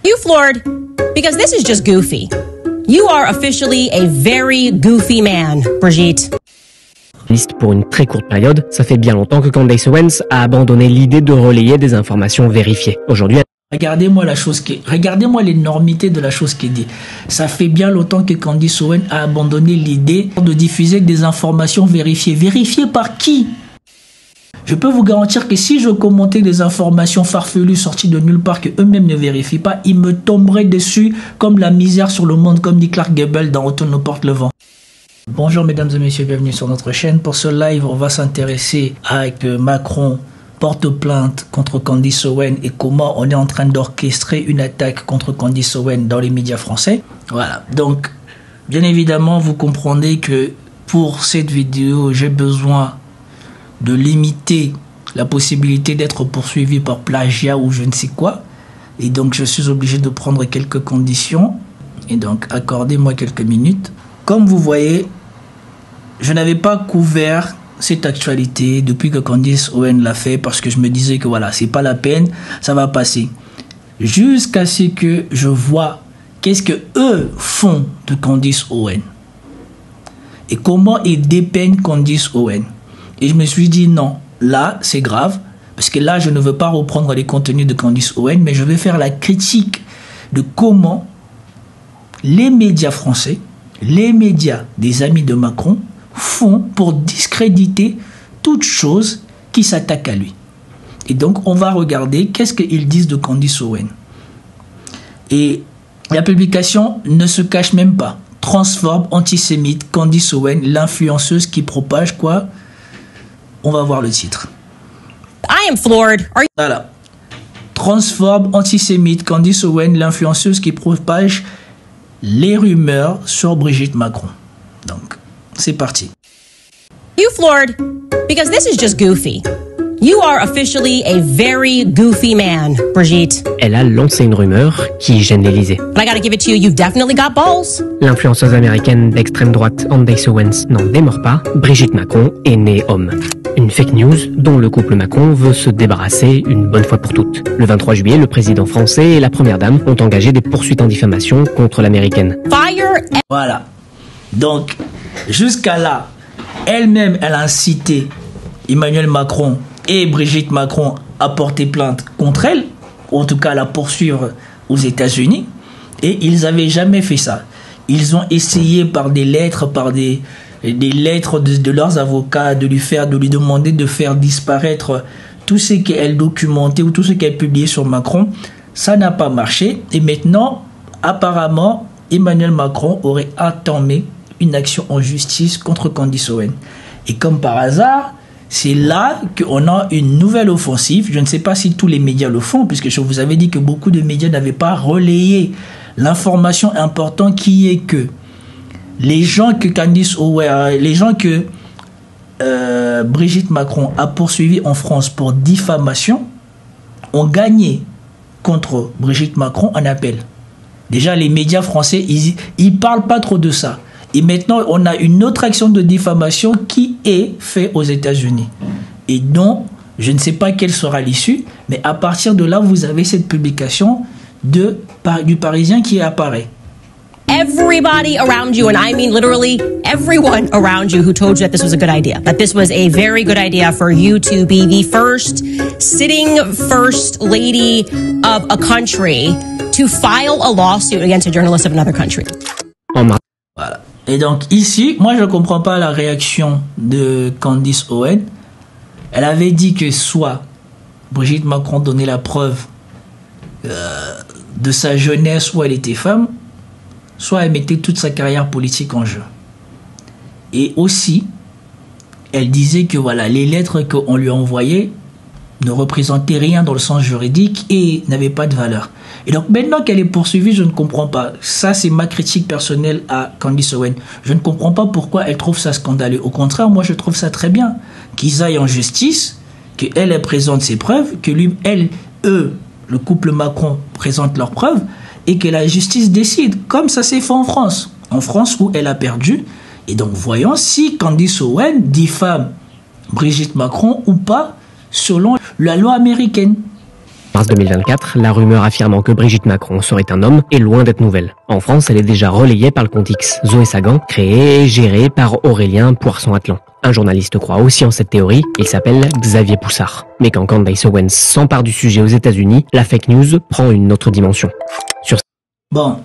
You floored because this is just goofy. You are officially a very goofy man, Brigitte. Pour une très courte période, ça fait bien longtemps que Candace Owens a abandonné l'idée de relayer des informations vérifiées. Aujourd'hui, regardez-moi regardez-moi l'énormité de la chose qui est dit. Ça fait bien longtemps que Candace Owens a abandonné l'idée de diffuser des informations vérifiées. Vérifiées par qui? Je peux vous garantir que si je commentais des informations farfelues sorties de nulle part que eux-mêmes ne vérifient pas, ils me tomberaient dessus comme la misère sur le monde, comme dit Clark Gable dans Automne nous porte le vent. Bonjour mesdames et messieurs, bienvenue sur notre chaîne. Pour ce live, on va s'intéresser à que Macron porte plainte contre Candace Owens et comment on est en train d'orchestrer une attaque contre Candace Owens dans les médias français. Voilà, donc bien évidemment vous comprendrez que pour cette vidéo, j'ai besoin de limiter la possibilité d'être poursuivi par plagiat ou je ne sais quoi. Et donc je suis obligé de prendre quelques conditions. Et donc accordez-moi quelques minutes. Comme vous voyez, je n'avais pas couvert cette actualité depuis que Candace Owens l'a fait parce que je me disais que voilà, c'est pas la peine, ça va passer. Jusqu'à ce que je vois qu'est-ce que eux font de Candace Owens et comment ils dépeignent Candace Owens. Et je me suis dit non, là c'est grave parce que là je ne veux pas reprendre les contenus de Candace Owens, mais je vais faire la critique de comment les médias français, les médias des amis de Macron font pour discréditer toute chose qui s'attaque à lui. Et donc, on va regarder qu'est-ce qu'ils disent de Candace Owens. Et la publication ne se cache même pas. Transphobe, antisémite, Candace Owens, l'influenceuse qui propage quoi? On va voir le titre. I am floored. Voilà. Transphobe, antisémite, Candace Owens, l'influenceuse qui propage les rumeurs sur Brigitte Macron. Donc, c'est parti. You floored because this is just goofy. You are officially a very goofy man, Brigitte. elle a lancé une rumeur qui gêne l'Élysée. But I gotta give it to you, you've definitely got balls. L'influenceuse américaine d'extrême droite Candace Owens n'en démord pas, Brigitte Macron est née homme. Une fake news dont le couple Macron veut se débarrasser une bonne fois pour toutes. Le 23 juillet, le président français et la première dame ont engagé des poursuites en diffamation contre l'américaine. Voilà. Donc, jusqu'à là, elle-même, elle a incité Emmanuel Macron et Brigitte Macron à porter plainte contre elle, ou en tout cas à la poursuivre aux États-Unis. Et ils n'avaient jamais fait ça. Ils ont essayé par des lettres, par des lettres de leurs avocats, de lui demander de faire disparaître tout ce qu'elle documentait ou tout ce qu'elle publiait sur Macron. Ça n'a pas marché. Et maintenant, apparemment, Emmanuel Macron aurait entamé une action en justice contre Candace Owens. Et comme par hasard, c'est là qu'on a une nouvelle offensive. Je ne sais pas si tous les médias le font, puisque je vous avais dit que beaucoup de médias n'avaient pas relayé l'information importante qui est que les gens que Candace Owens, les gens que Brigitte Macron a poursuivis en France pour diffamation ont gagné contre Brigitte Macron en appel. Déjà, les médias français, ils parlent pas trop de ça. Et maintenant, on a une autre action de diffamation qui est faite aux États-Unis. Et donc, je ne sais pas quelle sera l'issue, mais à partir de là, vous avez cette publication du Parisien qui apparaît. Everybody around you, and I mean literally everyone around you who told you that this was a good idea, that this was a very good idea for you to be the first sitting first lady of a country to file a lawsuit against a journalist of another country. Voilà. Et donc ici, moi je ne comprends pas la réaction de Candace Owens. Elle avait dit que soit Brigitte Macron donnait la preuve de sa jeunesse où elle était femme, soit elle mettait toute sa carrière politique en jeu. Et aussi, elle disait que voilà, les lettres qu'on lui envoyait ne représentaient rien dans le sens juridique et n'avaient pas de valeur. Et donc maintenant qu'elle est poursuivie, je ne comprends pas. Ça, c'est ma critique personnelle à Candace Owens. Je ne comprends pas pourquoi elle trouve ça scandaleux. Au contraire, moi, je trouve ça très bien. Qu'ils aillent en justice, qu'elle présente ses preuves, que eux, le couple Macron, présente leurs preuves, et que la justice décide, comme ça s'est fait en France. En France où elle a perdu. Et donc, voyons si Candace Owens diffame Brigitte Macron ou pas, selon la loi américaine. Mars 2024, la rumeur affirmant que Brigitte Macron serait un homme est loin d'être nouvelle. En France, elle est déjà relayée par le compte X Zoé Sagan, créé et géré par Aurélien Poisson-Atlan. Un journaliste croit aussi en cette théorie, il s'appelle Xavier Poussard. Mais quand Candace Owens s'empare du sujet aux États-Unis, la fake news prend une autre dimension. Bon,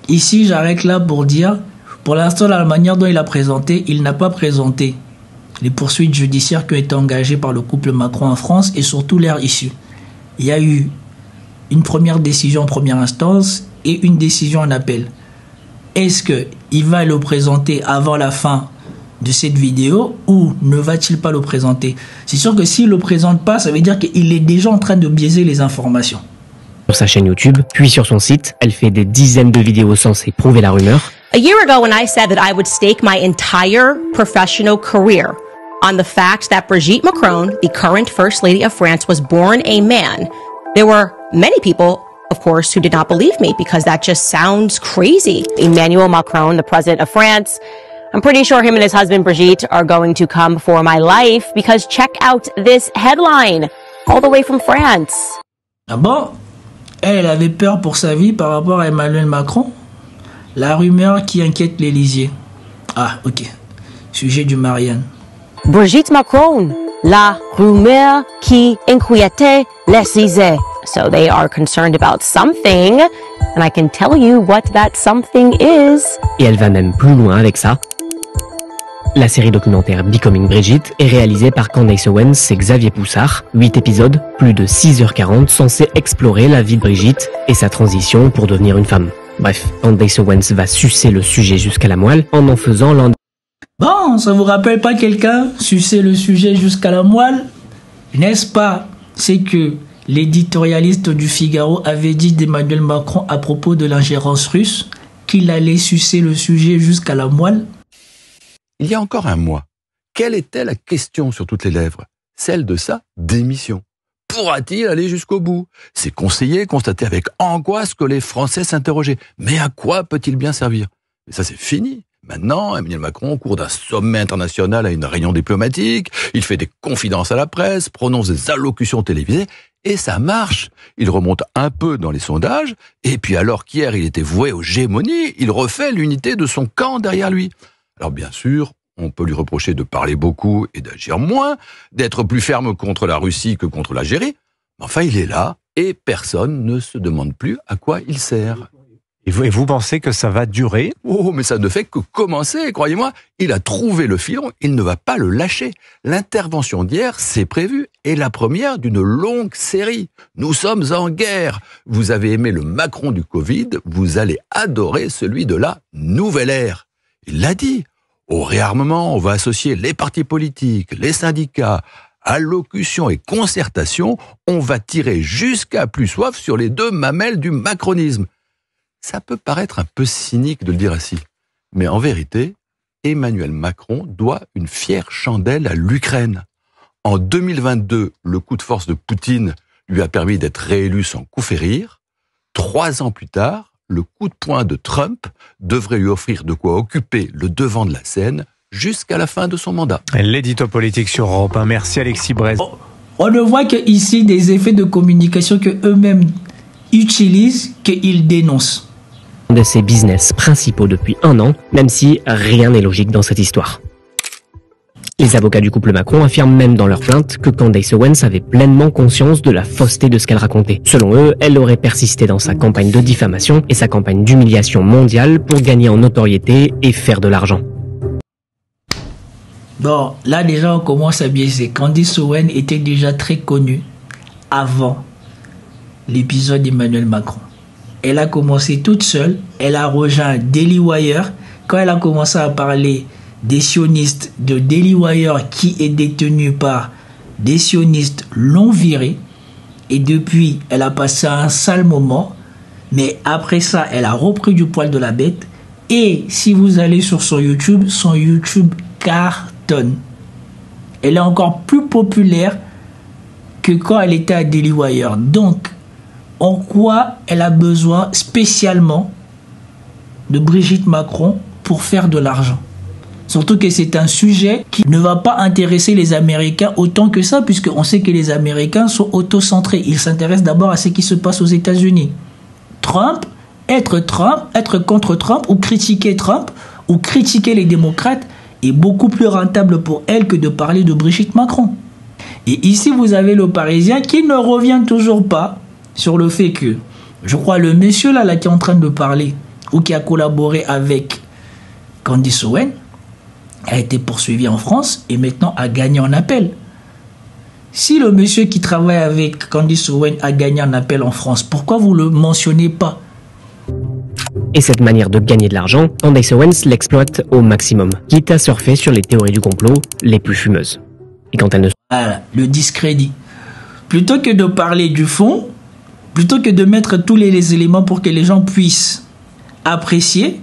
ici j'arrête là pour dire, pour l'instant, la manière dont il a présenté, il n'a pas présenté les poursuites judiciaires qui ont été engagées par le couple Macron en France et surtout leur issue. Il y a eu une première décision en première instance et une décision en appel. Est-ce qu'il va le présenter avant la fin de cette vidéo ou ne va-t-il pas le présenter? C'est sûr que s'il ne le présente pas, ça veut dire qu'il est déjà en train de biaiser les informations. Sur sa chaîne YouTube, puis sur son site, elle fait des dizaines de vidéos censées prouver la rumeur. A year ago, when I said that I would stake my entire professional career on the fact that Brigitte Macron, the current First Lady of France, was born a man, there were many people, of course, who did not believe me because that just sounds crazy. Emmanuel Macron, the president of France, I'm pretty sure him and his husband Brigitte are going to come for my life because check out this headline, all the way from France. Ah bon? Elle avait peur pour sa vie par rapport à Emmanuel Macron? La rumeur qui inquiète l'Élysée. Ah, ok. Sujet du Marianne. Brigitte Macron, la rumeur qui inquiétait l'Élysée. So they are concerned about something, and I can tell you what that something is. Et elle va même plus loin avec ça. La série documentaire Becoming Brigitte est réalisée par Candace Owens et Xavier Poussard. 8 épisodes, plus de 6h40, censés explorer la vie de Brigitte et sa transition pour devenir une femme. Bref, Candace Owens va sucer le sujet jusqu'à la moelle en faisant l'un... Bon, ça vous rappelle pas quelqu'un sucer le sujet jusqu'à la moelle? N'est-ce pas? C'est que l'éditorialiste du Figaro avait dit d'Emmanuel Macron à propos de l'ingérence russe qu'il allait sucer le sujet jusqu'à la moelle. Il y a encore un mois, quelle était la question sur toutes les lèvres? Celle de sa démission. Pourra-t-il aller jusqu'au bout? Ses conseillers constataient avec angoisse que les Français s'interrogeaient. Mais à quoi peut-il bien servir? Mais ça, c'est fini. Maintenant, Emmanuel Macron, au cours d'un sommet international, a une réunion diplomatique, il fait des confidences à la presse, prononce des allocutions télévisées, et ça marche. Il remonte un peu dans les sondages, et puis alors qu'hier il était voué aux gémonies, il refait l'unité de son camp derrière lui. Alors bien sûr, on peut lui reprocher de parler beaucoup et d'agir moins, d'être plus ferme contre la Russie que contre l'Algérie, mais enfin il est là, et personne ne se demande plus à quoi il sert. Et vous pensez que ça va durer? Oh, mais ça ne fait que commencer, croyez-moi. Il a trouvé le filon, il ne va pas le lâcher. L'intervention d'hier, c'est prévu, est la première d'une longue série. Nous sommes en guerre. Vous avez aimé le Macron du Covid, vous allez adorer celui de la nouvelle ère. Il l'a dit. Au réarmement, on va associer les partis politiques, les syndicats, allocution et concertation. On va tirer jusqu'à plus soif sur les deux mamelles du macronisme. Ça peut paraître un peu cynique de le dire ainsi, mais en vérité, Emmanuel Macron doit une fière chandelle à l'Ukraine. En 2022, le coup de force de Poutine lui a permis d'être réélu sans coup férir. 3 ans plus tard, le coup de poing de Trump devrait lui offrir de quoi occuper le devant de la scène jusqu'à la fin de son mandat. L'édito politique sur Europe 1. Merci Alexis Brez. On ne voit qu'ici des effets de communication que eux-mêmes utilisent, qu'ils dénoncent. De ses business principaux depuis 1 an, même si rien n'est logique dans cette histoire. Les avocats du couple Macron affirment même dans leur plainte que Candace Owens avait pleinement conscience de la fausseté de ce qu'elle racontait. Selon eux, elle aurait persisté dans sa campagne de diffamation et sa campagne d'humiliation mondiale pour gagner en notoriété et faire de l'argent. Bon, là déjà on commence à biaiser. Candace Owens était déjà très connue avant l'épisode d'Emmanuel Macron. Elle a commencé toute seule, elle a rejoint Daily Wire. Quand elle a commencé à parler des sionistes de Daily Wire qui est détenu par des sionistes l'ont virée. Et depuis, elle a passé un sale moment. Mais après ça, elle a repris du poil de la bête. Et si vous allez sur son YouTube cartonne. Elle est encore plus populaire que quand elle était à Daily Wire. Donc, en quoi elle a besoin spécialement de Brigitte Macron pour faire de l'argent? Surtout que c'est un sujet qui ne va pas intéresser les Américains autant que ça, puisqu'on sait que les Américains sont autocentrés. Ils s'intéressent d'abord à ce qui se passe aux États-Unis. Être contre Trump ou critiquer les démocrates est beaucoup plus rentable pour elle que de parler de Brigitte Macron. Et ici, vous avez le Parisien qui ne revient toujours pas sur le fait que, je crois, le monsieur là qui est en train de parler ou qui a collaboré avec Candace Owen a été poursuivi en France et maintenant a gagné en appel. Si le monsieur qui travaille avec Candace Owen a gagné en appel en France, pourquoi vous ne le mentionnez pas? Et cette manière de gagner de l'argent, Candace Owens l'exploite au maximum, quitte à surfer sur les théories du complot les plus fumeuses. Et quand elle ne... Voilà, le discrédit. Plutôt que de parler du fond, plutôt que de mettre tous les éléments pour que les gens puissent apprécier,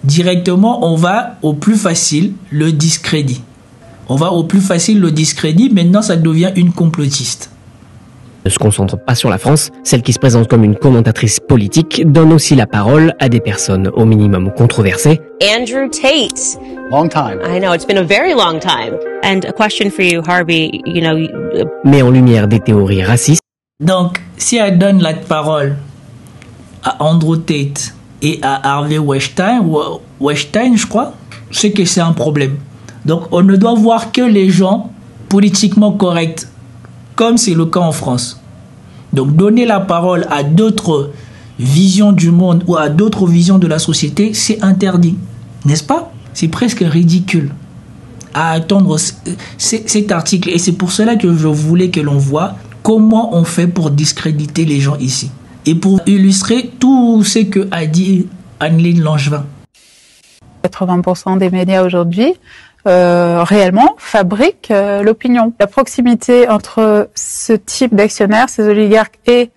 directement, on va au plus facile, le discrédit. Maintenant ça devient une complotiste. Ne se concentre pas sur la France, celle qui se présente comme une commentatrice politique donne aussi la parole à des personnes au minimum controversées. Andrew Tate. Long time. I know, it's been a very long time. And a question for you, Harvey, met en lumière des théories racistes. Donc, si elle donne la parole à Andrew Tate et à Harvey Weinstein, je crois, c'est que c'est un problème. Donc, on ne doit voir que les gens politiquement corrects, comme c'est le cas en France. Donc, donner la parole à d'autres visions du monde ou à d'autres visions de la société, c'est interdit. N'est-ce pas? C'est presque ridicule à attendre cet article. Et c'est pour cela que je voulais que l'on voit comment on fait pour discréditer les gens ici. Et pour illustrer tout ce que a dit Anneline Langevin. 80% des médias aujourd'hui réellement fabriquent l'opinion. La proximité entre ce type d'actionnaires, ces oligarques et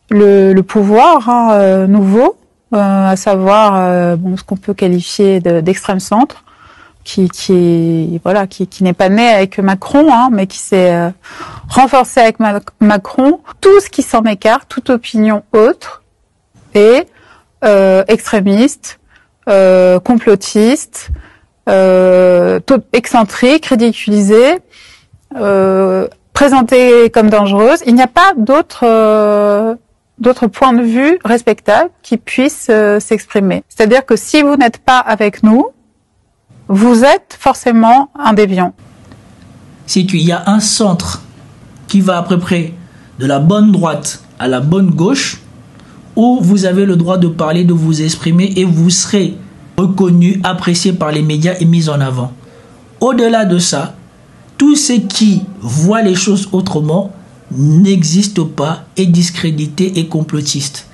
le pouvoir nouveau, à savoir ce qu'on peut qualifier d'extrême centre, qui n'est pas né avec Macron, mais qui s'est renforcé avec Macron. Tout ce qui s'en écarte, toute opinion autre, est extrémiste, complotiste, excentrique, ridiculisée, présentée comme dangereuse. Il n'y a pas d'autres points de vue respectables qui puissent s'exprimer. C'est-à-dire que si vous n'êtes pas avec nous, vous êtes forcément un déviant. C'est qu'il y a un centre qui va à peu près de la bonne droite à la bonne gauche, où vous avez le droit de parler, de vous exprimer, et vous serez reconnu, apprécié par les médias et mis en avant. Au-delà de ça, tous ceux qui voient les choses autrement n'existent pas, est discrédité et complotiste.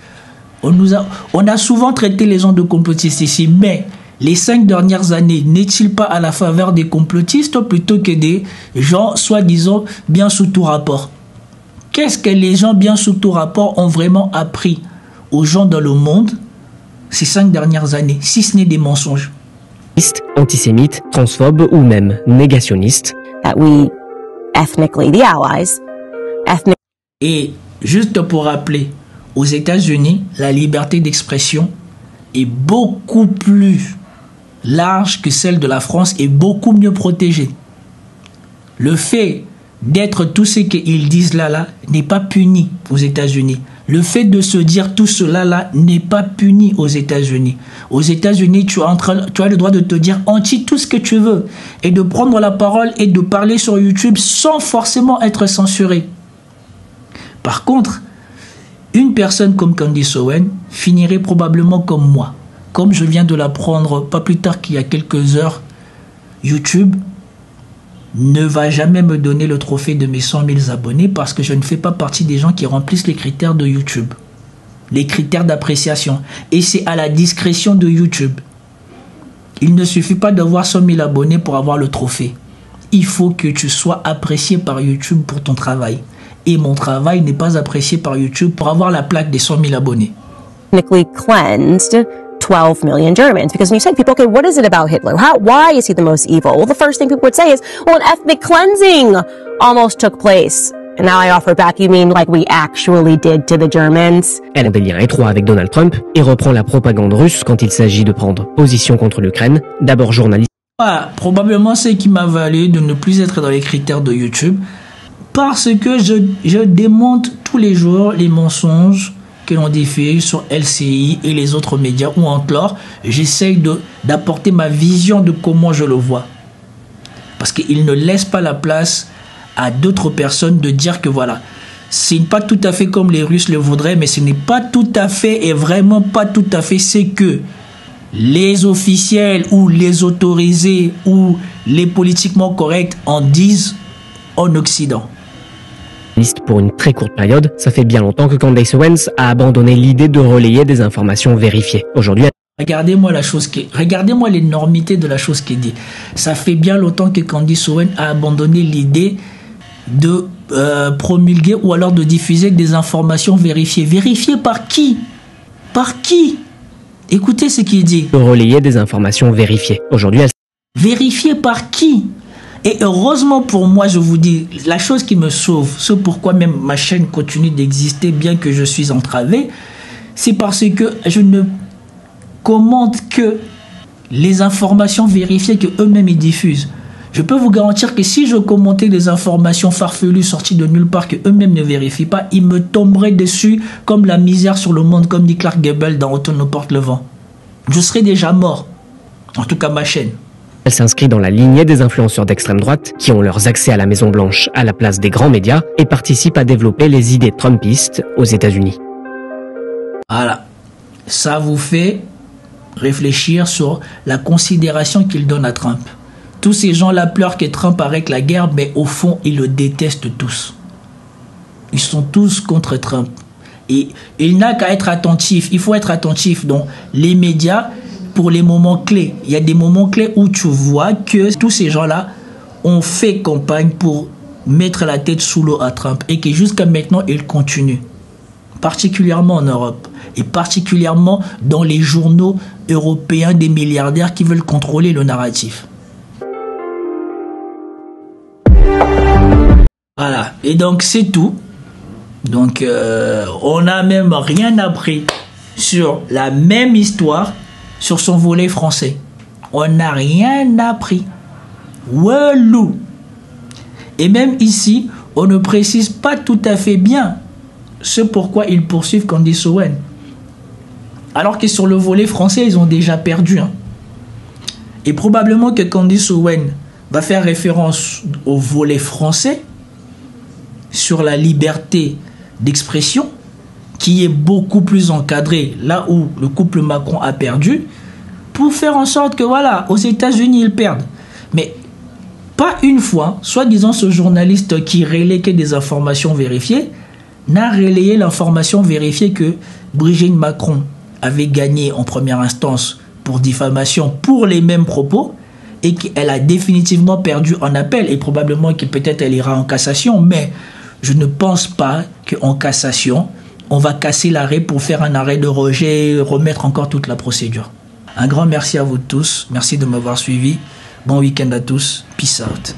On a souvent traité les gens de complotistes ici, mais les 5 dernières années, n'est-il pas à la faveur des complotistes plutôt que des gens soi-disant bien sous tout rapport? Qu'est-ce que les gens bien sous tout rapport ont vraiment appris aux gens dans le monde ces 5 dernières années, si ce n'est des mensonges? Antisémites, transphobes ou même négationnistes. Et juste pour rappeler, aux États-Unis, la liberté d'expression est beaucoup plus large que celle de la France et beaucoup mieux protégée. Le fait d'être tout ce qu'ils disent là n'est pas puni aux États-Unis. Le fait de se dire tout cela là n'est pas puni aux États-Unis. Aux États-Unis, tu as le droit de te dire tout ce que tu veux et de prendre la parole et de parler sur YouTube sans forcément être censuré. Par contre, une personne comme Candace Owen finirait probablement comme moi. Comme je viens de l'apprendre pas plus tard qu'il y a quelques heures, YouTube ne va jamais me donner le trophée de mes 100 000 abonnés parce que je ne fais pas partie des gens qui remplissent les critères de YouTube. Les critères d'appréciation. Et c'est à la discrétion de YouTube. Il ne suffit pas d'avoir 100 000 abonnés pour avoir le trophée. Il faut que tu sois apprécié par YouTube pour ton travail. Et mon travail n'est pas apprécié par YouTube pour avoir la plaque des 100 000 abonnés. Cleansed 12 million Germans. Because when you say to people, okay, what is it about Hitler? Why is he the most evil? Well, the first thing people would say is, well, an ethnic cleansing almost took place. And now I offer back, you mean like we actually did to the Germans? Elle a des liens étroits avec Donald Trump et reprend la propagande russe quand il s'agit de prendre position contre l'Ukraine, d'abord journaliste. Voilà, probablement c'est qui m'a valu de ne plus être dans les critères de YouTube parce que je démonte tous les jours les mensonges que l'on diffuse sur LCI et les autres médias ou en chlore. J'essaye d'apporter ma vision de comment je le vois. Parce qu'il ne laisse pas la place à d'autres personnes de dire que voilà, c'est pas tout à fait comme les Russes le voudraient, mais ce n'est pas tout à fait et vraiment pas tout à fait ce que les officiels ou les autorisés ou les politiquement corrects en disent en Occident. Pour une très courte période, ça fait bien longtemps que Candace Owens a abandonné l'idée de relayer des informations vérifiées. Aujourd'hui, regardez-moi l'énormité de la chose qui est dit. Ça fait bien longtemps que Candace Owens a abandonné l'idée de promulguer ou alors de diffuser des informations vérifiées. Vérifiées par qui? Par qui? Écoutez ce qu'il dit. De relayer des informations vérifiées. Aujourd'hui, vérifiées par qui? Et heureusement pour moi, je vous dis, la chose qui me sauve, ce pourquoi même ma chaîne continue d'exister bien que je suis entravé, c'est parce que je ne commente que les informations vérifiées que eux-mêmes ils diffusent. Je peux vous garantir que si je commentais des informations farfelues sorties de nulle part que eux-mêmes ne vérifient pas, ils me tomberaient dessus comme la misère sur le monde, comme dit Clark Gable dans Automne nous porte le vent. Je serais déjà mort. En tout cas, ma chaîne. Elle s'inscrit dans la lignée des influenceurs d'extrême droite qui ont leurs accès à la Maison-Blanche à la place des grands médias et participent à développer les idées trumpistes aux États-Unis. Voilà. Ça vous fait réfléchir sur la considération qu'ils donnent à Trump. Tous ces gens-là pleurent que Trump arrête la guerre, mais au fond, ils le détestent tous. Ils sont tous contre Trump. Et il n'a qu'à être attentif. Il faut être attentif. Donc, les médias, pour les moments clés, il y a des moments clés où tu vois que tous ces gens-là ont fait campagne pour mettre la tête sous l'eau à Trump et que jusqu'à maintenant, ils continuent. Particulièrement en Europe et particulièrement dans les journaux européens des milliardaires qui veulent contrôler le narratif. Voilà, et donc c'est tout. Donc on n'a même rien appris sur la même histoire sur son volet français. On n'a rien appris. Walou. Et même ici, on ne précise pas tout à fait bien ce pourquoi ils poursuivent Candace Owens. Alors que sur le volet français, ils ont déjà perdu. Hein. Et probablement que Candace Owens va faire référence au volet français sur la liberté d'expression qui est beaucoup plus encadré là où le couple Macron a perdu pour faire en sorte que voilà, aux États-Unis ils perdent. Mais pas une fois, soi-disant ce journaliste qui relayait des informations vérifiées n'a relayé l'information vérifiée que Brigitte Macron avait gagnée en première instance pour diffamation pour les mêmes propos et qu'elle a définitivement perdu en appel et probablement que peut-être elle ira en cassation, mais je ne pense pas qu'en cassation, on va casser l'arrêt pour faire un arrêt de rejet et remettre encore toute la procédure. Un grand merci à vous tous. Merci de m'avoir suivi. Bon week-end à tous. Peace out.